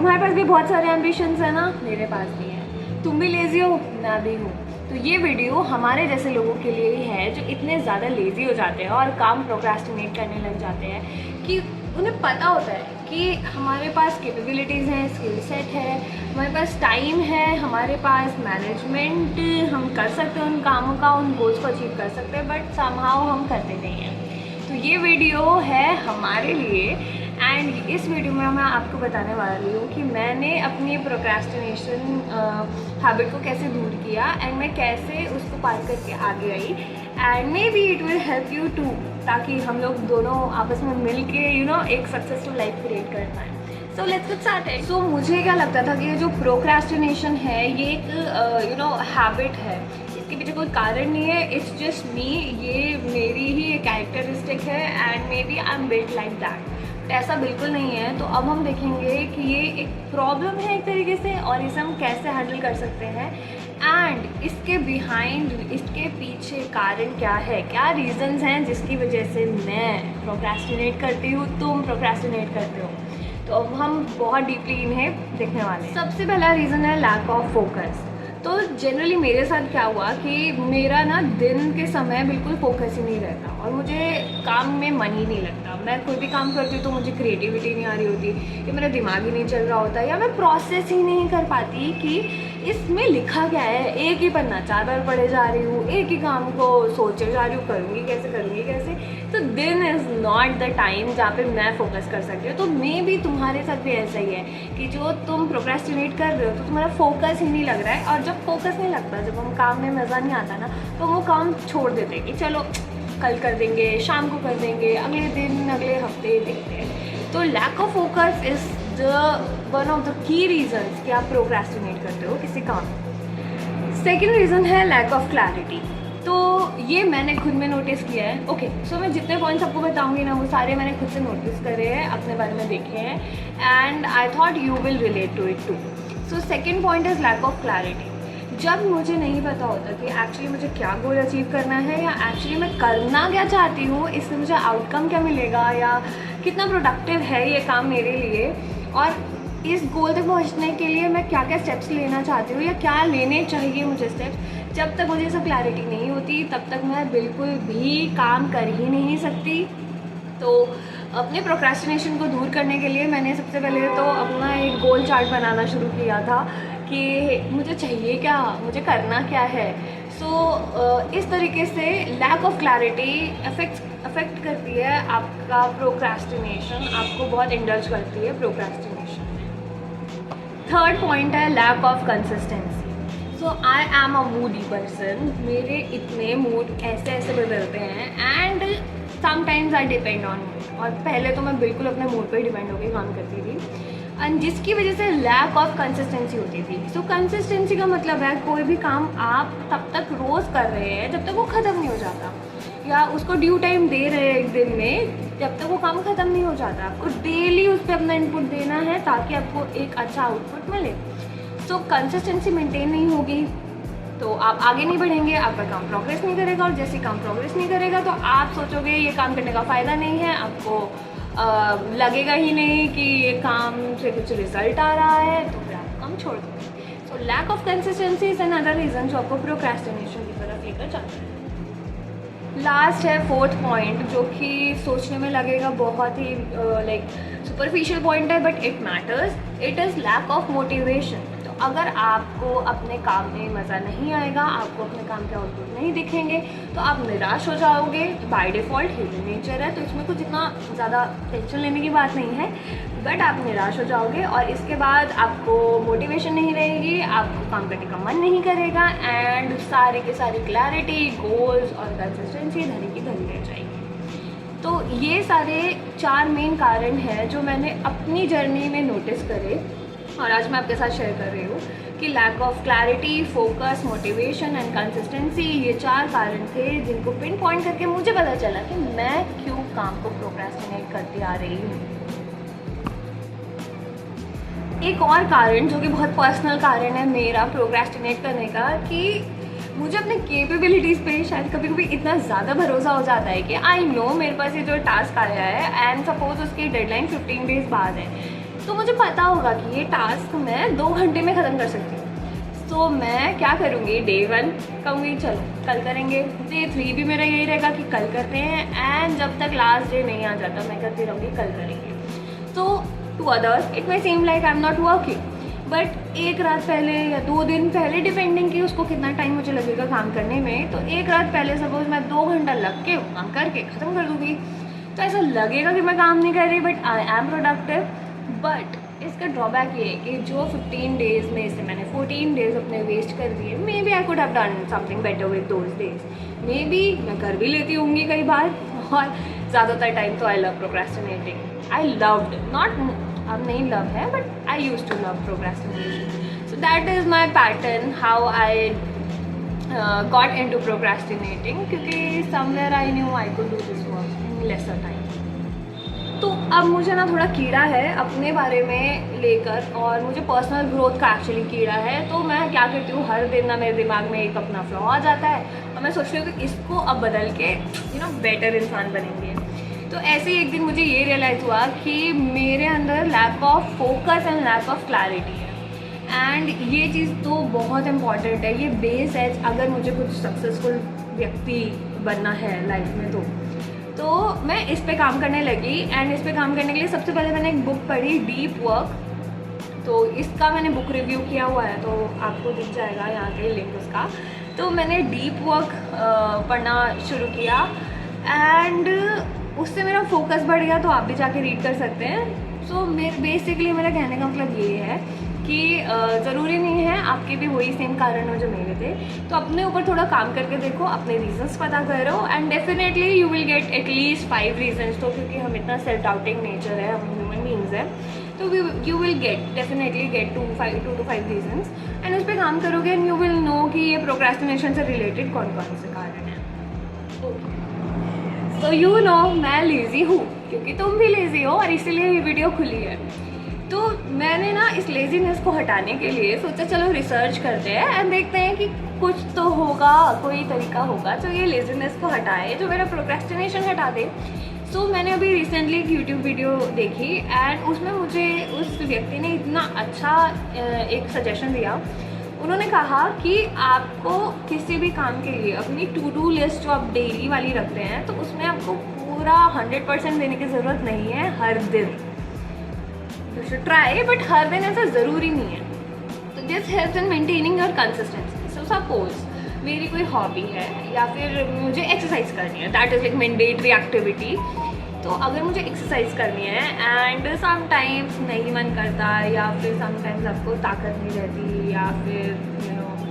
तुम्हारे पास भी बहुत सारे एम्बिशंस हैं ना, मेरे पास भी हैं। तुम भी लेज़ी हो, मैं भी हूँ। तो ये वीडियो हमारे जैसे लोगों के लिए ही है जो इतने ज़्यादा लेज़ी हो जाते हैं और काम प्रोक्रेस्टिनेट करने लग जाते हैं कि उन्हें पता होता है कि हमारे पास कैपेबिलिटीज़ हैं, स्किल सेट है, हमारे पास टाइम है, हमारे पास मैनेजमेंट, हम कर सकते हैं उन कामों का, उन गोल्स को अचीव कर सकते हैं, बट समहाउ हम करते नहीं हैं। तो ये वीडियो है हमारे लिए। एंड इस वीडियो में मैं आपको बताने वाली हूँ कि मैंने अपनी प्रोक्रेस्टिनेशन हैबिट को कैसे दूर किया एंड मैं कैसे उसको पार करके आगे आई। And maybe it will help you to, ताकि हम लोग दोनों आपस में मिल के एक सक्सेसफुल लाइफ क्रिएट कर पाएँ। So let's get started. So मुझे क्या लगता था कि ये जो प्रोक्रेस्टिनेशन है ये एक हैबिट है, इसके पीछे कोई कारण नहीं है, इट्स जस्ट मी, ये मेरी ही एक कैरेक्टरिस्टिक है and maybe I am built like that. ऐसा बिल्कुल नहीं है। तो अब हम देखेंगे कि ये एक प्रॉब्लम है एक तरीके से और इसे हम कैसे हैंडल कर सकते हैं एंड इसके बिहाइंड, इसके पीछे कारण क्या है, क्या रीजंस हैं जिसकी वजह से मैं प्रोक्रेस्टिनेट करती हूँ, तुम प्रोक्रेस्टिनेट करते हो। तो अब हम बहुत डीपली इन्हें देखने वाले हैं। सबसे पहला रीज़न है लैक ऑफ फोकस। तो जनरली मेरे साथ क्या हुआ कि मेरा ना दिन के समय बिल्कुल फोकस ही नहीं रहता और मुझे काम में मन ही नहीं लगता। मैं कोई भी काम करती हूँ तो मुझे क्रिएटिविटी नहीं आ रही होती, या मेरा दिमाग ही नहीं चल रहा होता, या मैं प्रोसेस ही नहीं कर पाती कि इसमें लिखा क्या है। एक ही पन्ना 4 बार पढ़े जा रही हूँ, एक ही काम को सोचे जा रही हूँ, करूँगी कैसे। तो दिन इज़ नॉट द टाइम जहाँ पे मैं फोकस कर सकती हूँ। तो मे भी तुम्हारे साथ भी ऐसा ही है कि जो तुम प्रोक्रेस्टिनेट कर रहे हो तो तुम्हारा फोकस ही नहीं लग रहा है, और जब फोकस नहीं लगता, जब हम काम में मज़ा नहीं आता ना, तो वो काम छोड़ देते कि चलो कल कर देंगे, शाम को कर देंगे, अगले दिन, अगले हफ्ते देखते हैं। तो lack of focus is one of the key reasons कि आप प्रोक्रेस्टिनेट करते हो किसी काम। सेकेंड रीज़न है लैक ऑफ क्लैरिटी। तो ये मैंने खुद में नोटिस किया है। ओके, सो मैं जितने पॉइंट्स आपको बताऊंगी ना वो सारे मैंने खुद से नोटिस करे हैं, अपने बारे में देखे हैं and I thought you will relate to it too. So second point is lack of clarity. जब मुझे नहीं पता होता कि एक्चुअली मुझे क्या गोल अचीव करना है या एक्चुअली मैं करना क्या चाहती हूँ, इससे मुझे आउटकम क्या मिलेगा या कितना प्रोडक्टिव है ये काम मेरे लिए, और इस गोल तक पहुँचने के लिए मैं क्या क्या स्टेप्स लेना चाहती हूँ या क्या लेने चाहिए मुझे स्टेप्स, जब तक मुझे सब क्लैरिटी नहीं होती तब तक मैं बिल्कुल भी काम कर ही नहीं सकती। तो अपने प्रोक्रेस्टिनेशन को दूर करने के लिए मैंने सबसे पहले तो अपना एक गोल चार्ट बनाना शुरू किया था कि मुझे चाहिए क्या, मुझे करना क्या है। सो इस तरीके से लैक ऑफ क्लैरिटी अफेक्ट करती है आपका प्रोक्रेस्टिनेशन, आपको बहुत इंडल्ज करती है प्रोक्रेस्टिनेशन में। थर्ड पॉइंट है lack of consistency. So I am a moody person, मेरे इतने मूड ऐसे बदलते हैं and sometimes I depend on mood, और पहले तो मैं बिल्कुल अपने मूड पर डिपेंड होकर काम करती थी एंड जिसकी वजह से लैक ऑफ कंसिस्टेंसी होती थी। सो कंसिस्टेंसी का मतलब है कोई भी काम आप तब तक रोज़ कर रहे हैं जब तक वो ख़त्म नहीं हो जाता, या उसको ड्यू टाइम दे रहे हैं एक दिन में जब तक वो काम ख़त्म नहीं हो जाता। आपको डेली उस पर अपना इनपुट देना है ताकि आपको एक अच्छा आउटपुट मिले। सो कंसिस्टेंसी मेंटेन नहीं होगी तो आप आगे नहीं बढ़ेंगे, आपका काम प्रोग्रेस नहीं करेगा, और जैसे काम प्रोग्रेस नहीं करेगा तो आप सोचोगे ये काम करने का फ़ायदा नहीं है, आपको लगेगा ही नहीं कि ये काम से कुछ रिजल्ट आ रहा है, तो फिर आप काम छोड़ दोगे। So lack of consistency is another reason जो आपको प्रोक्रेस्टिनेशन की तरफ लेकर चलता है। लास्ट है फोर्थ पॉइंट, जो कि सोचने में लगेगा बहुत ही लाइक सुपरफिशियल पॉइंट है, but it matters. It is lack of motivation. तो अगर आपको अपने काम में मज़ा नहीं आएगा, आपको अपने काम के आउटपुट नहीं दिखेंगे, तो आप निराश हो जाओगे। बाय डिफ़ॉल्ट ह्यूमन नेचर है, तो इसमें कुछ इतना ज़्यादा टेंशन लेने की बात नहीं है, बट आप निराश हो जाओगे और इसके बाद आपको मोटिवेशन नहीं रहेगी, आपको काम करने का मन नहीं करेगा एंड सारी की सारी क्लैरिटी, गोल्स और कंसिस्टेंसी धरी की धरी रह जाएगी। तो ये सारे 4 मेन कारण हैं जो मैंने अपनी जर्नी में नोटिस करे और आज मैं आपके साथ शेयर कर रही हूँ कि lack of clarity, focus, motivation and consistency, ये 4 कारण थे जिनको पिन पॉइंट करके मुझे पता चला कि मैं क्यों काम को प्रोक्रेस्टिनेट करती आ रही हूँ। एक और कारण जो कि बहुत पर्सनल कारण है मेरा प्रोक्रेस्टिनेट करने का, कि मुझे अपने कैपेबिलिटीज़ पे शायद कभी कभी इतना ज़्यादा भरोसा हो जाता है कि आई नो मेरे पास ये जो टास्क आया है एंड सपोज उसकी डेडलाइन 15 डेज़ बाद है, तो मुझे पता होगा कि ये टास्क मैं 2 घंटे में ख़त्म कर सकती हूँ। तो मैं क्या करूँगी, डे 1 कहूँगी चलो कल करेंगे, डे 3 भी मेरा यही रहेगा कि कल करते हैं, एंड जब तक लास्ट डे नहीं आ जाता मैं करती रहूँगी कल करेंगे। तो to others it may seem like I am not working, but एक रात पहले या 2 दिन पहले, डिपेंडिंग कि उसको कितना टाइम मुझे लगेगा काम करने में, तो एक रात पहले सपोज मैं 2 घंटा लग के काम करके ख़त्म कर दूँगी। तो ऐसा लगेगा कि मैं काम नहीं कर रही, but I am productive. But इसका ड्रॉबैक ये है कि जो 15 डेज़ में से मैंने 14 डेज़ अपने वेस्ट कर दिए, maybe I could have done something better with those days. Maybe मैं कर भी लेती होंगी कई बार, और ज़्यादातर टाइम तो I love procrastinating. I loved, not अब नहीं लव है, but I use to love procrastination. So that is my pattern how I got in to procrastinating, क्योंकि somewhere I knew I could do this work in lesser time. तो अब मुझे ना थोड़ा कीड़ा है अपने बारे में लेकर, और मुझे पर्सनल ग्रोथ का एक्चुअली कीड़ा है। तो मैं क्या करती हूँ, हर दिन ना मेरे दिमाग में एक अपना फ्लॉ आ जाता है, और मैं सोचती हूँ कि इसको अब बदल के बेटर इंसान बनेंगे। तो ऐसे ही एक दिन मुझे ये रियलाइज़ हुआ कि मेरे अंदर lack of focus and lack of clarity है, एंड ये चीज़ तो बहुत इम्पॉर्टेंट है, ये बेस है अगर मुझे कुछ सक्सेसफुल व्यक्ति बनना है लाइफ में। तो मैं इस पे काम करने लगी, एंड इस पे काम करने के लिए सबसे पहले मैंने एक बुक पढ़ी, डीप वर्क। तो इसका मैंने बुक रिव्यू किया हुआ है, तो आपको दिख जाएगा यहाँ के लिंक उसका। तो मैंने डीप वर्क पढ़ना शुरू किया, एंड उससे मेरा फोकस बढ़ गया। तो आप भी जाके रीड कर सकते हैं। सो बेसिकली मेरा कहने का मतलब ये है कि ज़रूरी नहीं है आपके भी वही सेम कारण हो जो मेरे थे। तो अपने ऊपर थोड़ा काम करके देखो, अपने रीजंस पता करो, and definitely you will get at least 5 reasons. तो क्योंकि हम इतना सेल्फ डाउटिंग नेचर है, हम ह्यूमन बींग्स हैं, तो you will definitely get 2 to 5 reasons, and उस पर काम करोगे एंड यू विल नो कि ये प्रोक्रेस्टिनेशन से रिलेटेड कौन कौन से कारण हैं। तो यू नो मैं लेज़ी हूँ, क्योंकि तुम भी लेज़ी हो, और इसीलिए ये वीडियो खुली है। तो मैंने ना इस लेज़ीनेस को हटाने के लिए सोचा चलो रिसर्च करते हैं एंड देखते हैं कि कुछ तो होगा, कोई तरीका होगा जो ये लेज़ीनेस को हटाए, जो मेरा प्रोक्रेस्टिनेशन हटा दे। सो मैंने अभी रिसेंटली एक यूट्यूब वीडियो देखी, एंड उसमें मुझे उस व्यक्ति ने इतना अच्छा एक सजेशन दिया। उन्होंने कहा कि आपको किसी भी काम के लिए अपनी टू डू लिस्ट जो आप डेली वाली रखते हैं, तो उसमें आपको पूरा 100% देने की ज़रूरत नहीं है हर दिन। यू शुड ट्राई, बट हर दिन ऐसा ज़रूरी नहीं है। तो this helps in maintaining your consistency. So suppose मेरी कोई हॉबी है, या फिर मुझे एक्सरसाइज करनी है, that is like mandatory activity. तो अगर मुझे एक्सरसाइज करनी है एंड समटाइम्स नहीं मन करता, या फिर समटाइम्स आपको ताकत नहीं रहती, या फिर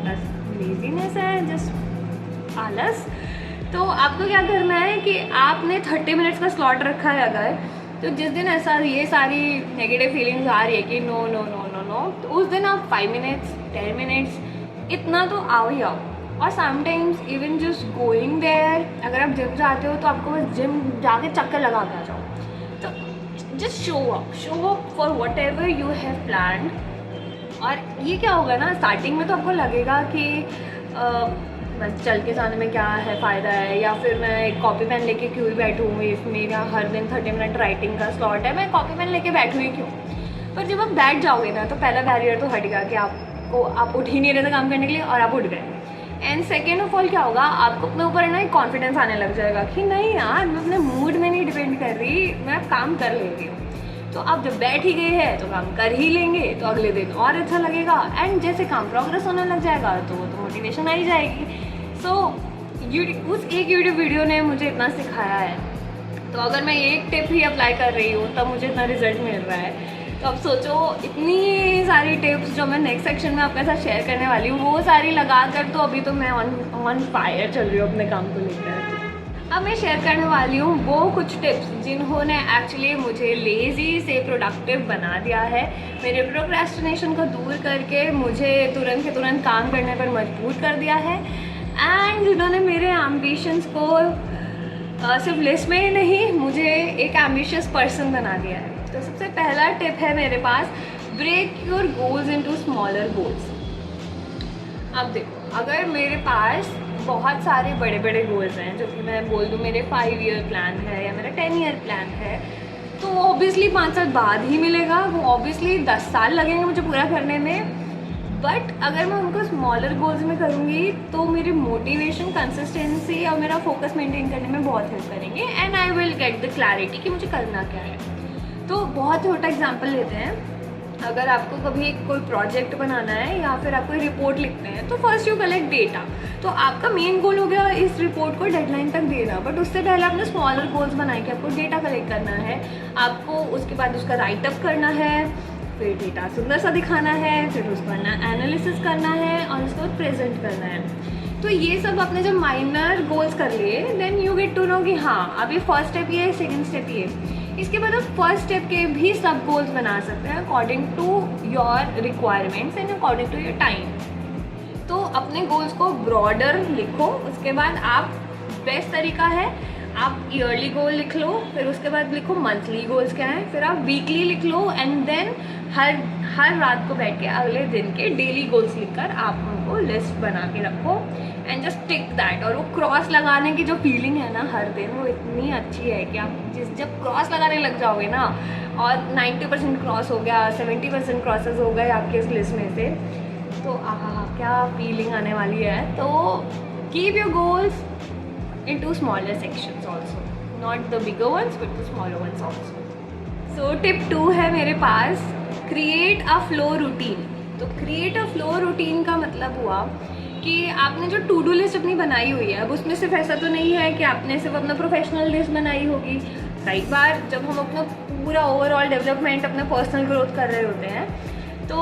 बस लेजीनेस है, जस्ट आलस, तो आपको क्या करना है कि आपने 30 मिनट्स का स्लॉट रखा है अगर, तो जिस दिन ऐसा ये सारी नेगेटिव फीलिंग्स आ रही है कि no no no no no, तो उस दिन आप 5 मिनट्स 10 मिनट्स इतना तो आओ ही आओ। और sometimes even just going there, अगर आप जिम जाते हो तो आपको बस जिम जाके चक्कर लगा के आ जाओ। तो just show up for what ever you have planned. और ये क्या होगा ना, स्टार्टिंग में तो आपको लगेगा कि बस चल के जाने में क्या है फ़ायदा है, या फिर मैं एक कॉपी पेन लेके क्यों ही बैठूँ, इफ मेरा हर दिन 30 मिनट राइटिंग का स्लॉट है, मैं कॉपी पेन लेके बैठूँ ही क्यों। पर जब आप बैठ जाओगे ना, तो पहला बैरियर तो हट गया कि आप उठ ही नहीं रहे थे काम करने के लिए, और आप उठ गए। एंड सेकेंड ऑफ ऑल क्या होगा, आपको अपने ऊपर ना एक कॉन्फिडेंस आने लग जाएगा कि नहीं यार, मैं अपने मूड में नहीं डिपेंड कर रही, मैं काम कर ले रही हूँ। तो आप जब बैठ ही गए हैं तो काम कर ही लेंगे, तो अगले दिन और अच्छा लगेगा, एंड जैसे काम प्रोग्रेस होने लग जाएगा तो मोटिवेशन आ ही जाएगी। सो उस एक यूट्यूब वीडियो ने मुझे इतना सिखाया है, तो अगर मैं एक टिप ही अप्लाई कर रही हूँ तब मुझे इतना रिजल्ट मिल रहा है। तो अब सोचो, इतनी सारी टिप्स जो मैं नेक्स्ट सेक्शन में आपके साथ शेयर करने वाली हूँ, वो सारी लगा कर तो अभी तो मैं ऑन फायर चल रही हूँ अपने काम को लेकर। अब मैं शेयर करने वाली हूँ वो कुछ टिप्स जिन्होंने एक्चुअली मुझे लेज़ी से प्रोडक्टिव बना दिया है, मेरे प्रोक्रेस्टिनेशन को दूर करके मुझे तुरंत के तुरंत काम करने पर मजबूर कर दिया है, एंड जिन्होंने मेरे एम्बिशंस को सिर्फ लिस्ट में ही नहीं, मुझे एक एम्बिशियस पर्सन बना दिया है। तो सबसे पहला टिप है मेरे पास, break your goals into smaller goals. अब देखो, अगर मेरे पास बहुत सारे बड़े बड़े गोल्स हैं, जो कि मैं बोल दूँ मेरे 5 ईयर प्लान है या मेरा 10 ईयर प्लान है, तो वो ऑब्वियसली 5 साल बाद ही मिलेगा, वो ऑब्वियसली 10 साल लगेंगे मुझे पूरा करने में। बट अगर मैं उनको स्मॉलर गोल्स में करूँगी तो मेरी मोटिवेशन, कंसिस्टेंसी और मेरा फोकस मेंटेन करने में बहुत हेल्प करेंगे, and I will get the clarity कि मुझे करना क्या है। तो बहुत छोटा एग्जांपल लेते हैं। अगर आपको कभी कोई प्रोजेक्ट बनाना है या फिर आपको रिपोर्ट लिखना है, तो फर्स्ट यू कलेक्ट डेटा। तो आपका मेन गोल हो गया इस रिपोर्ट को डेडलाइन तक देना, बट उससे पहले आपने स्मॉलर गोल्स बनाए कि आपको डेटा कलेक्ट करना है, आपको उसके बाद उसका राइटअप करना है, फिर डेटा सुंदर सा दिखाना है, फिर उसका एनालिसिस करना है और उसको प्रेजेंट करना है। तो ये सब आपने जब माइनर गोल्स कर लिए, then you get to know कि हाँ अभी फर्स्ट स्टेप ये है, सेकेंड स्टेप ये। इसके बाद आप फर्स्ट स्टेप के भी सब गोल्स बना सकते हैं according to your requirements and according to your time. तो अपने गोल्स को ब्रॉडर लिखो, उसके बाद आप बेस्ट तरीका है आप ईयरली गोल लिख लो, फिर उसके बाद लिखो मंथली गोल्स क्या है, फिर आप वीकली लिख लो, एंड देन हर रात को बैठ के अगले दिन के डेली गोल्स लिखकर आप उनको लिस्ट बना के रखो एंड जस्ट टिक दैट। और वो क्रॉस लगाने की जो फीलिंग है ना हर दिन, वो इतनी अच्छी है कि आप जब क्रॉस लगाने लग जाओगे ना और 90% क्रॉस हो गया, 70% क्रॉसेस हो गए आपके इस लिस्ट में से, तो आहा क्या फीलिंग आने वाली है। तो keep your goals into smaller sections also, not the bigger ones but the smaller ones also. So tip 2 है मेरे पास, create a flow routine। तो create a flow routine का मतलब हुआ कि आपने जो टू डू लिस्ट अपनी बनाई हुई है, अब उसमें सिर्फ ऐसा तो नहीं है कि आपने सिर्फ अपना प्रोफेशनल लिस्ट बनाई होगी। कई बार जब हम अपना पूरा ओवरऑल डेवलपमेंट, अपना पर्सनल ग्रोथ कर रहे होते हैं, तो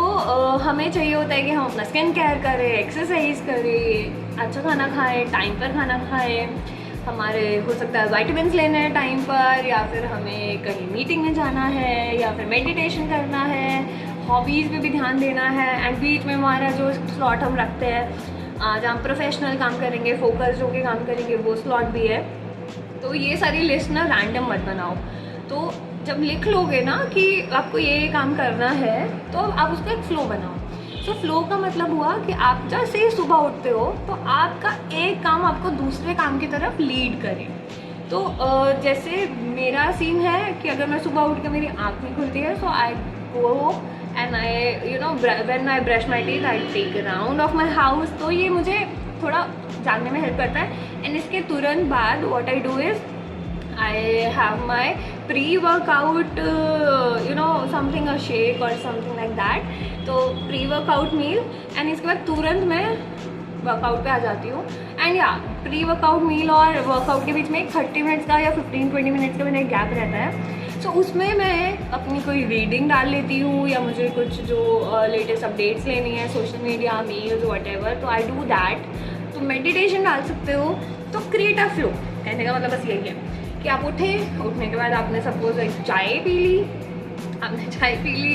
हमें चाहिए होता है कि हम अपना स्किन केयर करें, एक्सरसाइज करें, अच्छा खाना खाएं, टाइम पर खाना खाएं, हमारे हो सकता है वाइटामिन्स लेने हैं टाइम पर, या फिर हमें कहीं मीटिंग में जाना है, या फिर मेडिटेशन करना है, हॉबीज़ पे भी ध्यान देना है, एंड बीच में हमारा जो स्लॉट हम रखते हैं जहाँ हम प्रोफेशनल काम करेंगे, फोकस होकर काम करेंगे, वो स्लॉट भी है। तो ये सारी लिस्ट ना रैंडम मत बनाओ। तो जब लिख लोगे ना कि आपको ये काम करना है, तो आप उसका एक फ़्लो बनाओ। सो फ्लो का मतलब हुआ कि आप जैसे ही सुबह उठते हो तो आपका एक काम आपको दूसरे काम की तरफ लीड करे। तो जैसे मेरा सीन है कि अगर मैं सुबह उठ के मेरी आँख नहीं खुलती है, so I go and I when I brush my teeth I take a round of my house. तो ये मुझे थोड़ा जानने में हेल्प करता है। एंड इसके तुरंत बाद what I do is I have my pre-workout, something a shake or something like that. तो pre-workout meal, and इसके बाद तुरंत मैं वर्कआउट पे आ जाती हूँ। एंड या प्री-वर्कआउट मील और वर्कआउट के बीच में एक 30 मिनट्स का या 15-20 मिनट्स का मेरा एक गैप रहता है। सो उसमें मैं अपनी कोई रीडिंग डाल लेती हूँ, या मुझे कुछ जो लेटेस्ट अपडेट्स लेनी है सोशल मीडिया, मेल्स, व्हाटएवर, तो आई डू दैट। तो मेडिटेशन डाल सकते हो। तो क्रिएट अ फ्लो कहने का मतलब बस यही है कि आप उठने के बाद आपने सपोज एक चाय पी ली,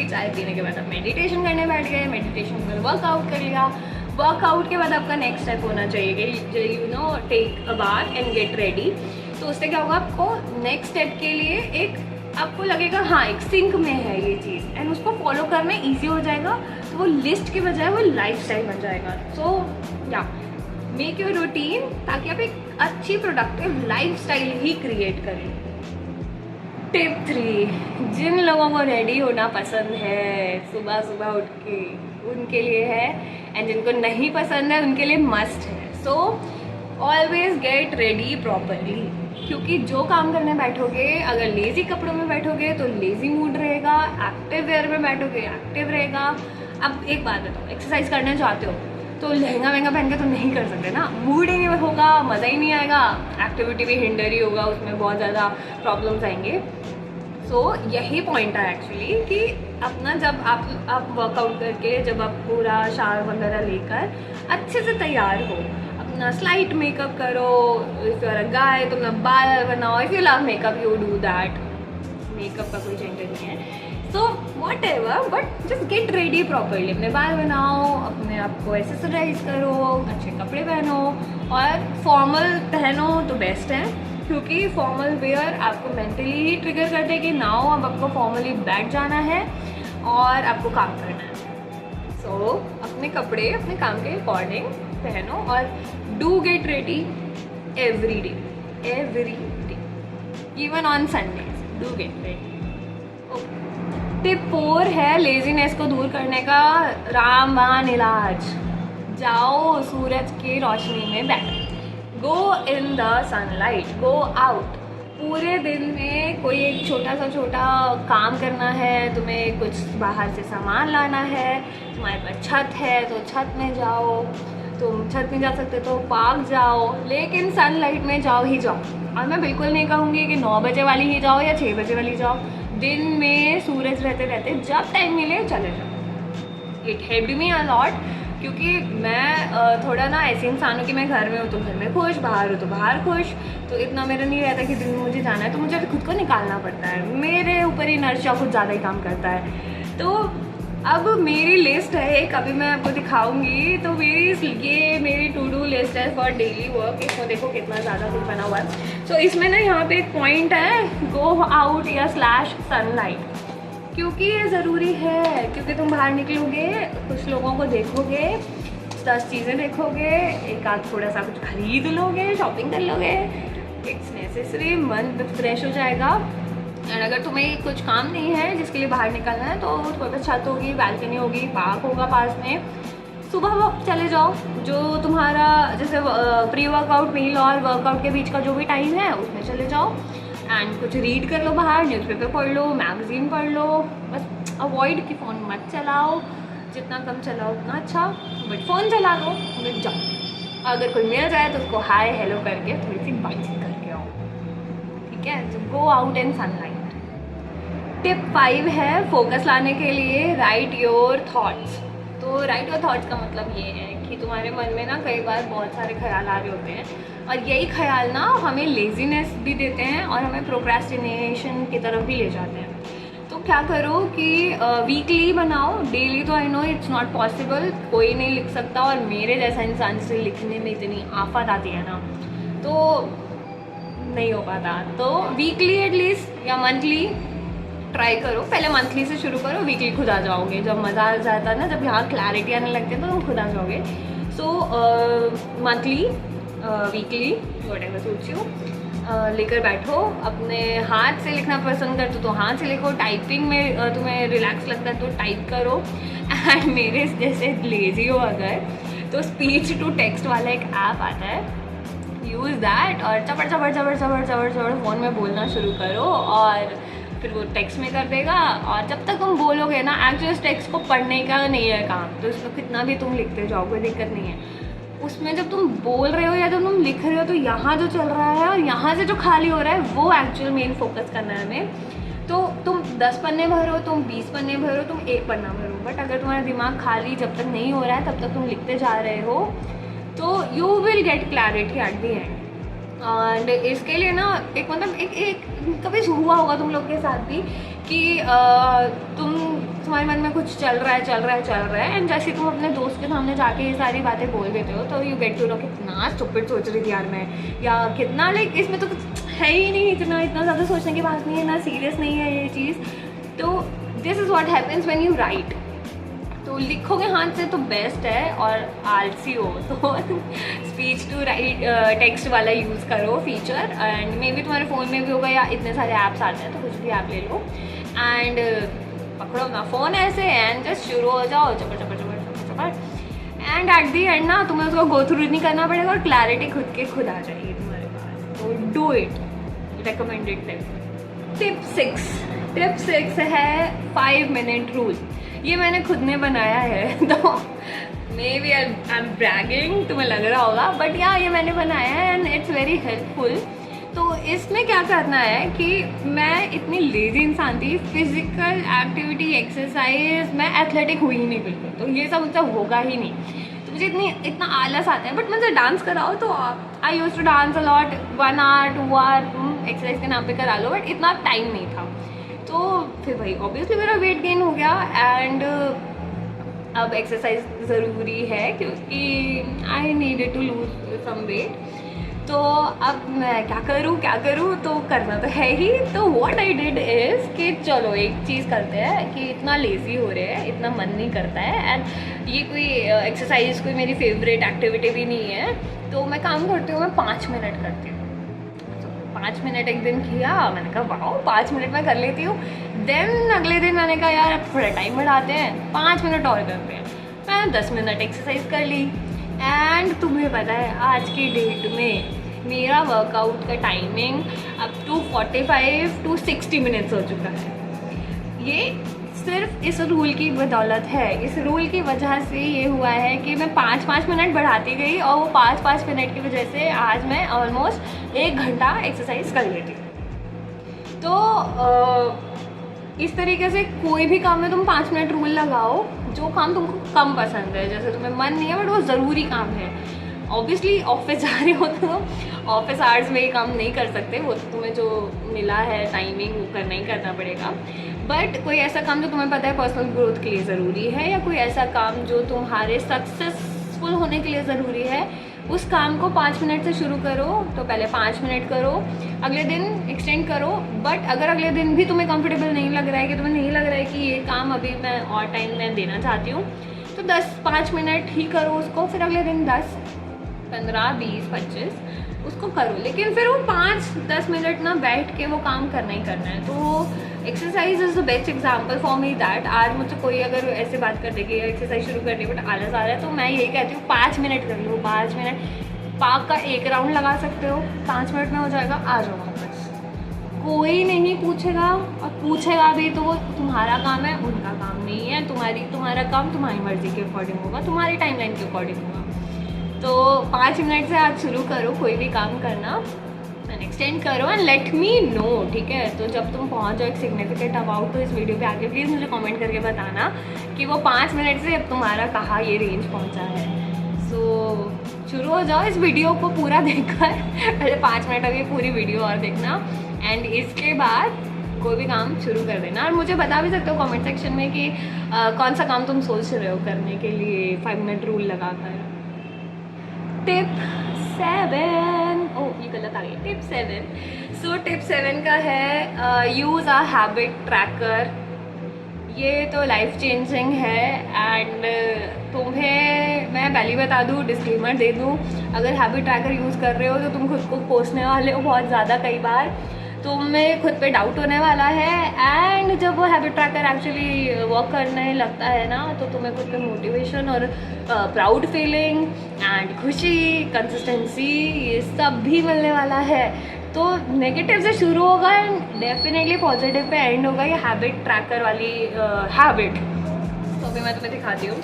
चाय पीने के बाद आप मेडिटेशन करने बैठ गए, मेडिटेशन में वर्कआउट कर लिया, वर्कआउट के बाद आपका नेक्स्ट स्टेप होना चाहिए कि take a bath and get ready. तो उससे क्या होगा, आपको नेक्स्ट स्टेप के लिए एक आपको लगेगा हाँ एक सिंक में है ये चीज़, एंड उसको फॉलो करना ईजी हो जाएगा। तो वो लिस्ट की बजाय वो लाइफ स्टाइल बन जाएगा। सो या मेक योर रूटीन ताकि आप एक अच्छी प्रोडक्टिव लाइफस्टाइल ही क्रिएट करें। टिप 3, जिन लोगों को रेडी होना पसंद है सुबह सुबह उठ के, उनके लिए है, एंड जिनको नहीं पसंद है उनके लिए मस्ट है। So always get ready properly, क्योंकि जो काम करने बैठोगे, अगर लेज़ी कपड़ों में बैठोगे तो लेज़ी मूड रहेगा, एक्टिव वेयर में बैठोगे एक्टिव रहेगा। अब एक बात बताओ, एक्सरसाइज करने चाहते हो तो लहंगा वहंगा पहन के तो नहीं कर सकते ना, मूड ही नहीं होगा, मज़ा ही नहीं आएगा, एक्टिविटी भी हिंडर ही होगा, उसमें बहुत ज़्यादा प्रॉब्लम्स आएंगे। सो यही पॉइंट है एक्चुअली कि अपना जब आप वर्कआउट करके जब आप पूरा शावर वगैरह लेकर अच्छे से तैयार हो, अपना स्लाइट मेकअप करो, इफ़ यू आर अ गाय तो अपना बाल बनाओ, if you love makeup you do that, makeup का कोई जेंडर नहीं है। So what ever, but just get ready properly, अपने बाल बनाओ, अपने आप को एक्सरसाइज करो, अच्छे कपड़े पहनो, और फॉर्मल पहनो तो बेस्ट है, क्योंकि फॉर्मल वेयर आपको मेंटली ही ट्रिगर करते हैं कि नाउ अब आपको फॉर्मली बैठ जाना है और आपको काम करना है। सो अपने कपड़े अपने काम के अकॉर्डिंग पहनो, और do get ready every day, even on Sundays do get ready. Tip 4 है लेजीनेस को दूर करने का रामबाण इलाज। जाओ सूरज की रोशनी में बैठो, go in the sunlight, go out. पूरे दिन में कोई एक छोटा काम करना है, तुम्हें कुछ बाहर से सामान लाना है, तुम्हारे पास छत है तो छत में जाओ, तुम छत में जा सकते तो पार्क जाओ, लेकिन सनलाइट में जाओ ही जाओ। और मैं बिल्कुल नहीं कहूँगी कि 9 बजे वाली ही जाओ या 6 बजे वाली जाओ, दिन में सूरज रहते रहते जब टाइम मिले चले जाओ। It helped me a lot, क्योंकि मैं थोड़ा ना ऐसे इंसान हूँ कि मैं घर में हूँ तो घर में खुश, बाहर हूँ तो बाहर खुश, तो इतना मेरा नहीं रहता कि दिन में मुझे जाना है तो मुझे खुद को निकालना पड़ता है। मेरे ऊपर ही नर्चा कुछ ज़्यादा ही काम करता है। तो अब मेरी लिस्ट है एक, अभी मैं आपको दिखाऊंगी। तो मेरी टू डू लिस्ट है फॉर डेली वर्क। इसमें देखो कितना ज़्यादा कुछ बना हुआ है। सो इसमें ना यहाँ पे एक पॉइंट है, गो आउट या स्लैश सनलाइट, क्योंकि ये ज़रूरी है। क्योंकि तुम बाहर निकलोगे, कुछ लोगों को देखोगे, 10 चीज़ें देखोगे, एक आध थोड़ा सा कुछ खरीद लोगे, शॉपिंग कर लोगे, इट्स नेसेसरी, मन फ्रेश हो जाएगा। एंड अगर तुम्हें कुछ काम नहीं है जिसके लिए बाहर निकलना है तो थोड़ा सा छत होगी, बालकनी होगी, पार्क होगा पास में, सुबह वक्त चले जाओ। जो तुम्हारा जैसे प्री वर्कआउट मील और वर्कआउट के बीच का जो भी टाइम है उसमें चले जाओ एंड कुछ रीड कर लो, बाहर न्यूज़पेपर पढ़ लो, मैगजीन पढ़ लो। बस अवॉइड कि फ़ोन मत चलाओ, जितना कम चलाओ उतना अच्छा, बट फ़ोन चला लो, बट जाओ। अगर कोई मिल जाए तो उसको हाय हेलो करके थोड़ी सी बातचीत करके आओ, ठीक है। तो go out in sunlight. Tip 5 है फोकस लाने के लिए, राइट योर थॉट्स। तो राइट योर थॉट्स का मतलब ये है कि तुम्हारे मन में ना कई बार बहुत सारे ख्याल आ रहे होते हैं, और यही ख्याल ना हमें लेजीनेस भी देते हैं और हमें प्रोक्रेस्टिनेशन की तरफ भी ले जाते हैं। तो क्या करो कि वीकली बनाओ, डेली तो I know it's not possible, कोई नहीं लिख सकता, और मेरे जैसा इंसान से लिखने में इतनी आफत आती है ना तो नहीं हो पाता। तो वीकली एटलीस्ट या मंथली ट्राई करो। पहले मंथली से शुरू करो, वीकली खुद आ जाओगे। जब मज़ा आ जाता है ना, जब यहाँ क्लैरिटी आने लगती है तो तुम खुद आ जाओगे। सो monthly, weekly, whatever suits you, लेकर बैठो। अपने हाथ से लिखना पसंद करते तो हाथ से लिखो, टाइपिंग में तुम्हें रिलैक्स लगता है तो टाइप करो। एंड मेरे जैसे लेजी हो अगर तो स्पीच टू टेक्स्ट वाला एक ऐप आता है, यूज़ दैट, और चपड़ फ़ोन में बोलना शुरू करो और फिर वो टेक्स्ट में कर देगा। और जब तक तुम बोलोगे ना, एक्चुअली उस टेक्स्ट को पढ़ने का नहीं है काम, तो उसमें कितना भी तुम लिखते जाओ कोई दिक्कत नहीं है। उसमें जब तुम बोल रहे हो या जब तुम लिख रहे हो तो यहाँ जो चल रहा है और यहाँ से जो खाली हो रहा है वो एक्चुअल मेन फोकस करना है हमें। तो तुम 10 पन्ने भरो, तुम 20 पन्ने भरो, तुम 1 पन्ना भरो, बट अगर तुम्हारा दिमाग खाली जब तक नहीं हो रहा है तब तक तुम लिखते जा रहे हो तो you will get clarity at the and. And इसके लिए ना एक मतलब एक कभी हुआ होगा तुम लोग के साथ भी कि तुम्हारे मन में कुछ चल रहा है एंड जैसे तुम अपने दोस्त के सामने जाके ये सारी बातें बोल देते हो तो यू गेट टू नो कितना स्टूपिड सोच रही थी यार मैं, या कितना लाइक इसमें तो कुछ है ही नहीं, इतना ज़्यादा सोचने की बात नहीं है, ना सीरियस नहीं है ये चीज़। तो this is what happens when you right. तो लिखोगे हाथ से तो बेस्ट है, और आलसी हो तो स्पीच टू राइट टेक्स्ट वाला यूज़ करो फीचर। एंड मे बी तुम्हारे फ़ोन में भी होगा या इतने सारे ऐप्स आते हैं तो कुछ भी ऐप ले लो एंड पकड़ो अपना फ़ोन ऐसे एंड जस्ट शुरू हो जाओ चपड़। एंड एट दी एंड ना तुम्हें उसको गो थ्रू नहीं करना पड़ेगा और क्लैरिटी खुद आ जाएगी तुम्हारे पास। तो डू इट, रिकमेंडेड टिप 6 है 5 मिनट रूल। ये मैंने खुद ने बनाया है तो maybe I am bragging, तुम्हें लग रहा होगा, बट या ये मैंने बनाया है एंड इट्स वेरी हेल्पफुल। तो इसमें क्या करना है कि मैं इतनी लेजी इंसान थी, फिजिकल एक्टिविटी एक्सरसाइज मैं एथलेटिक हुई ही नहीं बिल्कुल, तो ये सब मुझसे होगा ही नहीं। तो मुझे इतना आलस आता है, बट मुझे डांस कराओ तो I use to dance a lot, 1 hour 2 hour exercise के नाम पे करा लो, बट इतना टाइम नहीं था। तो फिर भाई ऑब्वियसली मेरा वेट गेन हो गया एंड अब एक्सरसाइज ज़रूरी है क्योंकि I needed to lose some weight. तो अब मैं क्या करूँ तो करना तो है ही। तो व्हाट आई डिड इज़ कि चलो एक चीज़ करते हैं कि इतना लेज़ी हो रहे हैं, इतना मन नहीं करता है एंड ये कोई एक्सरसाइज कोई मेरी फेवरेट एक्टिविटी भी नहीं है, तो मैं काम करती हूँ, मैं 5 मिनट करती हूँ। 5 मिनट एक दिन किया, मैंने कहा वाओ 5 मिनट में कर लेती हूँ। देन अगले दिन मैंने कहा यार अब थोड़ा टाइम बढ़ाते हैं, 5 मिनट और करते हैं। मैं 10 मिनट एक्सरसाइज कर ली। एंड तुम्हें पता है आज की डेट में मेरा वर्कआउट का टाइमिंग अब टू 45 to 60 मिनट्स हो चुका है। ये सिर्फ इस रूल की बदौलत है, इस रूल की वजह से ये हुआ है कि मैं 5-5 मिनट बढ़ाती गई और वो 5-5 मिनट की वजह से आज मैं ऑलमोस्ट 1 घंटा एक्सरसाइज कर लेती हूँ। तो इस तरीके से कोई भी काम में तुम 5 मिनट रूल लगाओ, जो काम तुमको कम पसंद है, जैसे तुम्हें मन नहीं है बट वो ज़रूरी काम है। ऑब्वियसली ऑफिस जा रहे हो तो ऑफिस आवर्स में ये काम नहीं कर सकते, वो तो तुम्हें जो मिला है टाइमिंग वो करना ही करना पड़ेगा। बट कोई ऐसा काम जो तुम्हें पता है पर्सनल ग्रोथ के लिए ज़रूरी है, या कोई ऐसा काम जो तुम्हारे सक्सेसफुल होने के लिए ज़रूरी है, उस काम को 5 मिनट से शुरू करो। तो पहले 5 मिनट करो, अगले दिन एक्सटेंड करो। बट अगर अगले दिन भी तुम्हें कंफर्टेबल नहीं लग रहा है, कि तुम्हें नहीं लग रहा है कि ये काम अभी मैं और टाइम में देना चाहती हूँ, तो 5 मिनट ही करो उसको, फिर अगले दिन 10, 15, 20, 25 उसको करो। लेकिन फिर वो 5-10 मिनट ना बैठ के वो काम करना ही करना है। तो exercise is the best example for me that. आज मुझसे कोई अगर ऐसे बात कर दे कि एक्सरसाइज शुरू करनी बट आलस आ रहा है, तो मैं यही कहती हूँ 5 मिनट कर लो। 5 मिनट पार्क का 1 राउंड लगा सकते हो, 5 मिनट में हो जाएगा, आ जाओ वापस। कोई नहीं पूछेगा, और पूछेगा भी तो वो तुम्हारा काम है, उनका काम नहीं है। तुम्हारा काम तुम्हारी मर्ज़ी के अकॉर्डिंग होगा, तुम्हारी टाइमलाइन के अकॉर्डिंग होगा। तो 5 मिनट से आज शुरू करो कोई भी काम करना, एंड एक्सटेंड करो एंड लेट मी नो, ठीक है। तो जब तुम पहुंच जाओ एक सिग्निफिकेंट अमाउंट, तो इस वीडियो पे आके प्लीज़ मुझे कमेंट करके बताना कि वो 5 मिनट से अब तुम्हारा कहाँ ये रेंज पहुंचा है। सो शुरू हो जाओ इस वीडियो को पूरा देखकर पहले 5 मिनट अभी पूरी वीडियो और देखना, एंड इसके बाद कोई भी काम शुरू कर देना। और मुझे बता भी सकते हो कमेंट सेक्शन में कि कौन सा काम तुम सोच रहे हो करने के लिए 5 मिनट रूल लगाकर। टिप 7, ओह ये गलत आ गई, टिप 7। सो टिप 7 का है यूज़ अ हैबिट ट्रैकर। ये तो लाइफ चेंजिंग है। एंड तुम्हें मैं पहले बता दूँ, डिस्क्लेमर दे दूँ, अगर हैबिट ट्रैकर यूज़ कर रहे हो तो तुम खुद को कोसने वाले हो बहुत ज़्यादा। कई बार तुम्हें खुद पे डाउट होने वाला है, एंड जब वो हैबिट ट्रैकर एक्चुअली वर्क करने लगता है ना, तो तुम्हें खुद पे मोटिवेशन और प्राउड फीलिंग एंड खुशी, कंसिस्टेंसी, ये सब भी मिलने वाला है। तो नेगेटिव से शुरू होगा and definitely positive pay and होगा ये हैबिट ट्रैकर वाली हैबिट। तो अभी मैं तुम्हें दिखाती हूँ।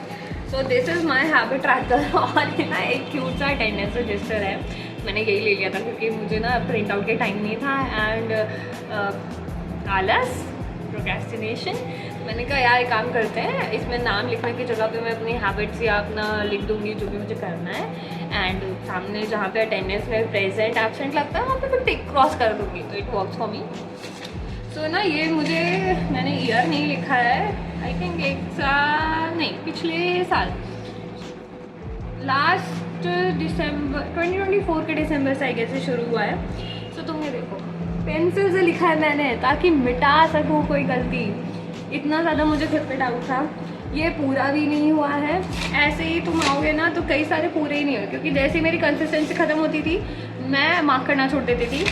So this is my habit tracker, और ये ना एक क्यूट सा अटेंडेंस रजिस्टर है। मैंने यही ले लिया था क्योंकि मुझे ना प्रिंट आउट के टाइम नहीं था, एंड आलस, प्रोक्रेस्टिनेशन। मैंने कहा यार एक काम करते हैं, इसमें नाम लिखने की जगह पे मैं अपनी हैबिट्स या अपना लिख दूँगी जो भी मुझे करना है, एंड सामने जहाँ पे अटेंडेंस में प्रेजेंट एब्सेंट लगता है वहाँ पे मैं टिक क्रॉस कर दूँगी, तो इट वर्क्स फॉर मी। सो ना ये मैंने ईयर नहीं लिखा है, आई थिंक 1 साल नहीं, पिछले साल लास्ट दिसंबर 2024 के दिसंबर से आई गेस से शुरू हुआ है। सो तुम ये देखो, पेंसिल से लिखा है मैंने ताकि मिटा सकूँ कोई गलती। इतना ज़्यादा मुझे खुद पे डाउट था। ये पूरा भी नहीं हुआ है। ऐसे ही तुम आओगे ना तो कई सारे पूरे ही नहीं हुए, क्योंकि जैसे मेरी कंसिस्टेंसी ख़त्म होती थी मैं मार्क करना छोड़ देती थी।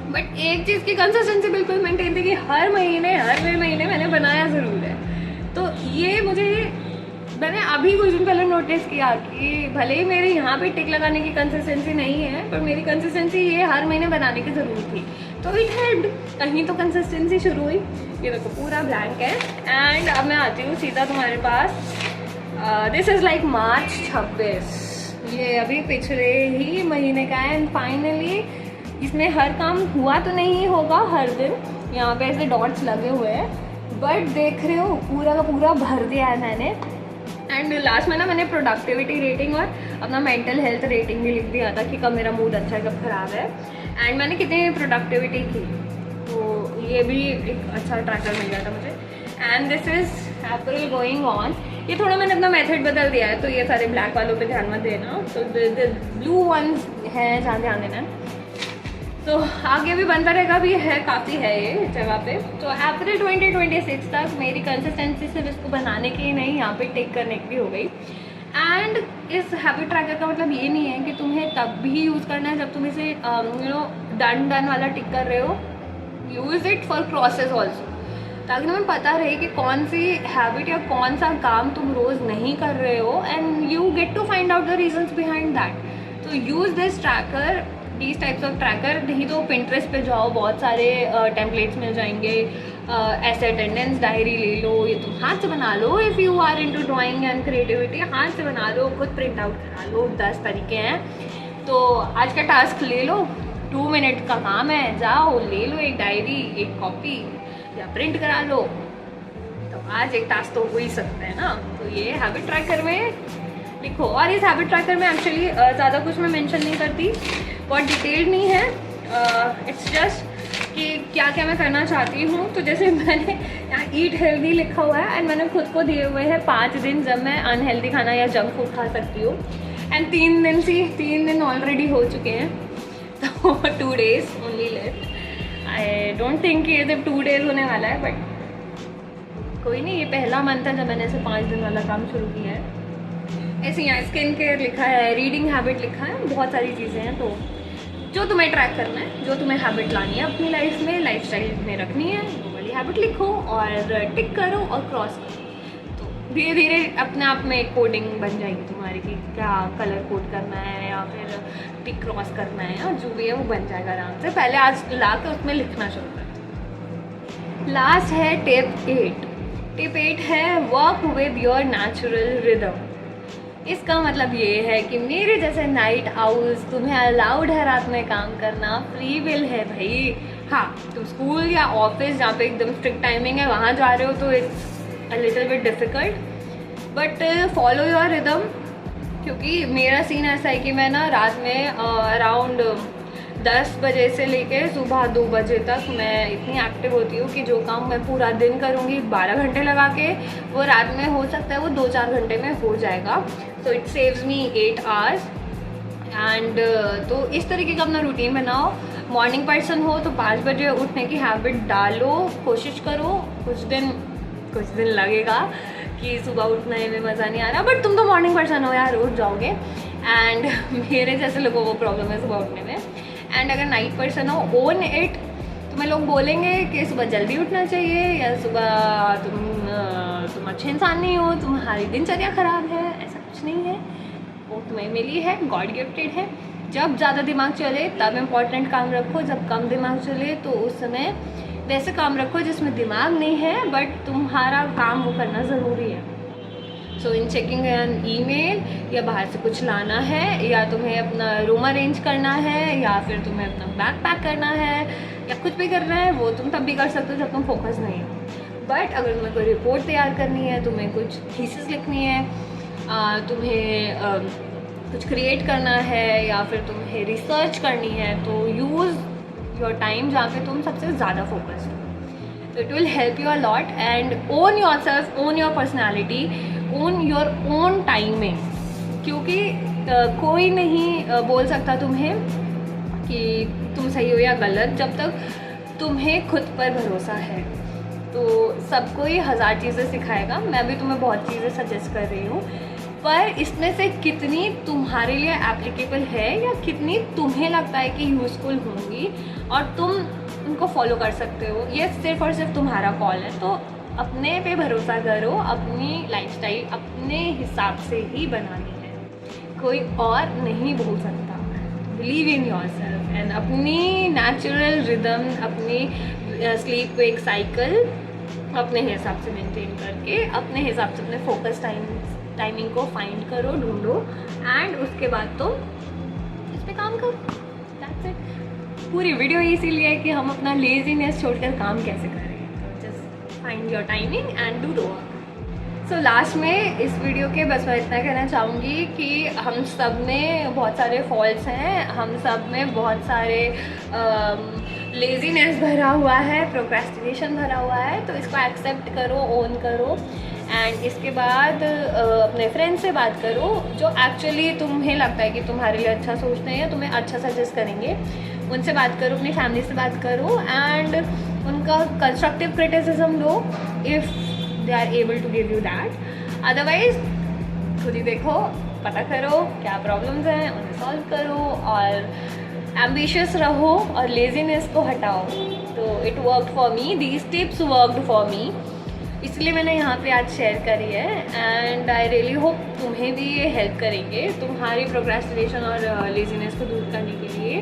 बट एक चीज़ की कंसिस्टेंसी बिल्कुल मेंटेन थी कि हर महीने मैंने बनाया ज़रूर है। तो ये मैंने अभी कुछ दिन पहले नोटिस किया कि भले ही मेरे यहाँ पे टिक लगाने की कंसिस्टेंसी नहीं है, पर मेरी कंसिस्टेंसी ये हर महीने बनाने की ज़रूरत थी। तो इट हेल्प्ड, कहीं तो कंसिस्टेंसी शुरू हुई। ये देखो पूरा ब्लैंक है। एंड अब मैं आती हूँ सीधा तुम्हारे पास। दिस इज़ लाइक मार्च 26, ये अभी पिछले ही महीने का है। एंड फाइनली इसमें हर काम हुआ तो नहीं होगा हर दिन, यहाँ पे ऐसे डॉट्स लगे हुए हैं, बट देख रहे हो पूरा का पूरा भर दिया है मैंने। एंड लास्ट में ना मैंने प्रोडक्टिविटी रेटिंग और अपना मेंटल हेल्थ रेटिंग भी लिख दिया था कि कब मेरा मूड अच्छा है कब ख़राब है, एंड मैंने कितनी प्रोडक्टिविटी की, तो ये भी एक अच्छा ट्रैकर मिल गया था मुझे। And this is April going on. ये थोड़ा मैंने अपना मेथड बदल दिया है, तो ये सारे ब्लैक वालों पे ध्यान मत देना, तो ब्लू वंस हैं जहाँ ध्यान देना है। तो आगे भी बनता रहेगा, भी है काफ़ी है ये जगह पे। तो अप्रैल 2026 तक मेरी कंसिस्टेंसी सिर्फ इसको बनाने की ही नहीं, यहाँ पे टेक करने की भी हो गई। एंड इस हैबिट ट्रैकर का मतलब ये नहीं है कि तुम्हें तब भी यूज़ करना है जब तुम इसे डन वाला टिक कर रहे हो. Use it for crosses also, ताकि तुम्हें पता रहे कि कौन सी हैबिट या कौन सा काम तुम रोज़ नहीं कर रहे हो, and you get to find out the reasons behind that. तो use this tracker, these types of tracker. नहीं तो पिंटरेस्ट पे जाओ, बहुत सारे टेम्पलेट्स मिल जाएंगे. ऐसे अटेंडेंस डायरी ले लो, ये तुम हाथ से बना लो. If you are into drawing and creativity, हाथ से बना लो, खुद प्रिंट आउट करा लो. 10 तरीके हैं. तो आज का टास्क ले लो, 2 मिनट का काम है. जाओ ले लो एक डायरी, एक कॉपी या प्रिंट करा लो. तो आज एक टास्क तो हो ही सकता है ना. तो ये हैबिट ट्रैकर में लिखो. और इस हैबिट ट्रैकर में एक्चुअली ज़्यादा कुछ मैं मेंशन नहीं करती, बहुत डिटेल्ड नहीं है. इट्स जस्ट कि क्या क्या मैं करना चाहती हूँ. तो जैसे मैंने यहाँ ईट हेल्दी लिखा हुआ है, एंड मैंने खुद को दिए हुए हैं 5 दिन जब मैं अनहेल्दी खाना या जंक फूड खा सकती हूँ. एंड 3 दिन ऑलरेडी हो चुके हैं. तो 2 days only left. I don't think कि ये सिर्फ 2 days होने वाला है, बट कोई नहीं. ये पहला मंथ है जब मैंने ऐसे 5 दिन वाला काम शुरू किया है. ऐसे यहाँ स्किन केयर लिखा है, रीडिंग हैबिट लिखा है, बहुत सारी चीज़ें हैं. तो जो तुम्हें ट्रैक करना है, जो तुम्हें हैबिट लानी है अपनी लाइफ में, लाइफस्टाइल में रखनी है, वो वाली हैबिट लिखो और टिक करो और क्रॉस करो. तो धीरे धीरे अपने आप में कोडिंग बन जाएगी तुम्हारी कि क्या कलर कोड करना है या फिर टिक क्रॉस करना है, और जो भी है वो बन जाएगा आराम से. पहले आज ला के उसमें लिखना शुरू करो. लास्ट है टिप 8. टिप 8 है work with your natural rhythm. इसका मतलब ये है कि मेरे जैसे नाइट आउल्स, तुम्हें अलाउड है रात में काम करना, फ्री विल है भाई. हाँ, तुम स्कूल या ऑफिस जहाँ पे एकदम स्ट्रिक्ट टाइमिंग है वहाँ जा रहे हो तो it's a little bit difficult, but follow your rhythm. क्योंकि मेरा सीन ऐसा है कि मैं ना रात में अराउंड 10 बजे से लेके सुबह 2 बजे तक मैं इतनी एक्टिव होती हूँ कि जो काम मैं पूरा दिन करूँगी 12 घंटे लगा के, वो रात में हो सकता है वो 2-4 घंटे में हो जाएगा. So it saves me 8 hours. And तो इस तरीके का अपना रूटीन बनाओ. मॉर्निंग पर्सन हो तो 5 बजे उठने की हैबिट डालो, कोशिश करो. कुछ दिन लगेगा कि सुबह उठने में मज़ा नहीं आ रहा, बट तुम तो मॉर्निंग पर्सन हो यार, उठ जाओगे. एंड मेरे जैसे लोगों को प्रॉब्लम है सुबह उठने में. एंड अगर नाइट पर्सन हो, ओन इट. तुम्हें लोग बोलेंगे कि सुबह जल्दी उठना चाहिए या सुबह तुम अच्छे इंसान नहीं हो, तुम्हारी दिनचर्या ख़राब है. ऐसा कुछ नहीं है, वो तुम्हें मिली है, गॉड गिफ्टेड है. जब ज़्यादा दिमाग चले तब इम्पॉर्टेंट काम रखो, जब कम दिमाग चले तो उस समय वैसे काम रखो जिसमें दिमाग नहीं है बट तुम्हारा काम वो करना ज़रूरी है. सो इन चेकिंग एन ईमेल, या बाहर से कुछ लाना है, या तुम्हें अपना रूम अरेंज करना है, या फिर तुम्हें अपना बैग पैक करना है, या कुछ भी करना है, वो तुम तब भी कर सकते हो जब तुम फोकस नहीं हो. बट अगर तुम्हें कोई रिपोर्ट तैयार करनी है, तुम्हें कुछ थीसिस लिखनी है, तुम्हें कुछ क्रिएट करना है, या फिर तुम्हें रिसर्च करनी है, तो यूज़ योर टाइम जहाँ पे तुम सबसे ज़्यादा फोकस्ड हो. तो it will help you a lot. And own your self, own your personality, own your own timing. क्योंकि कोई नहीं बोल सकता तुम्हें कि तुम सही हो या गलत जब तक तुम्हें खुद पर भरोसा है. तो सबको ही 1000 चीज़ें सिखाएगा. मैं भी तुम्हें बहुत चीज़ें सजेस्ट कर रही हूँ, पर इसमें से कितनी तुम्हारे लिए एप्लीकेबल है या कितनी तुम्हें लगता है कि यूज़फुल होंगी और तुम उनको फॉलो कर सकते हो, ये सिर्फ़ और सिर्फ तुम्हारा कॉल है. तो अपने पे भरोसा करो. अपनी लाइफस्टाइल अपने हिसाब से ही बनानी है, कोई और नहीं बोल सकता. Believe in your self and अपनी नेचुरल रिदम, अपनी स्लीप वेक साइकिल अपने हिसाब से मेंटेन करके, अपने हिसाब से अपने फोकस टाइमिंग को फाइंड करो, ढूंढो, एंड उसके बाद तो इस पर काम करो. That's it. पूरी वीडियो इसीलिए है कि हम अपना लेजीनेस छोड़कर काम कैसे करें. तो just find your timing and do the work. So last में इस वीडियो के बस मैं इतना कहना चाहूँगी कि हम सब में बहुत सारे फॉल्ट्स हैं, हम सब में बहुत सारे लेजीनेस भरा हुआ है, प्रोक्रेस्टिनेशन भरा हुआ है. तो इसको एक्सेप्ट करो, ओन करो, एंड इसके बाद अपने फ्रेंड से बात करो जो एक्चुअली तुम्हें लगता है कि तुम्हारे लिए अच्छा सोचते हैं या तुम्हें अच्छा सजेस्ट करेंगे. उनसे बात करो, अपनी फैमिली से बात करो, एंड उनका constructive criticism low if they are able to give you that. Otherwise खुद ही देखो, पता करो क्या प्रॉब्लम्स हैं, उन्हें सॉल्व करो और एम्बिशियस रहो और लेजीनेस को हटाओ। तो it worked for me, these tips worked for me, इसलिए मैंने यहाँ पे आज शेयर करी है। एंड आई रियली होप तुम्हें भी ये हेल्प करेंगे तुम्हारी प्रोक्रेस्टिनेशन और लेजीनेस को दूर करने के लिए।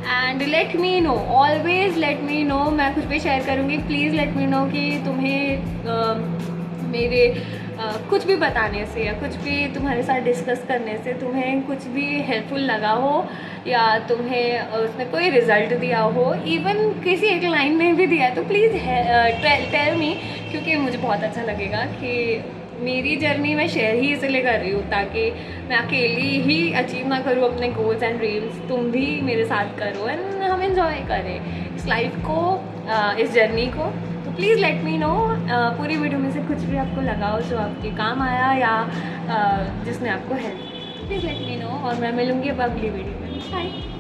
And let me know, always let me know, मैं कुछ भी शेयर करूँगी प्लीज़ लेट मी नो कि तुम्हें मेरे कुछ भी बताने से या कुछ भी तुम्हारे साथ डिस्कस करने से तुम्हें कुछ भी हेल्पफुल लगा हो या तुम्हें उसमें कोई रिज़ल्ट दिया हो, इवन किसी एक लाइन में भी दिया है तो प्लीज़ टेल मी, क्योंकि मुझे बहुत अच्छा लगेगा कि मेरी जर्नी मैं शेयर ही इसलिए कर रही हूँ ताकि मैं अकेली ही अचीव ना करूँ अपने गोल्स एंड ड्रीम्स, तुम भी मेरे साथ करो एंड हम एंजॉय करें इस लाइफ को, इस जर्नी को। तो प्लीज़ लेट मी नो पूरी वीडियो में से कुछ भी आपको लगा हो जो आपके काम आया या जिसने आपको हेल्प की, प्लीज़ लेट मी नो और मैं मिलूँगी अब अगली वीडियो में। बाय।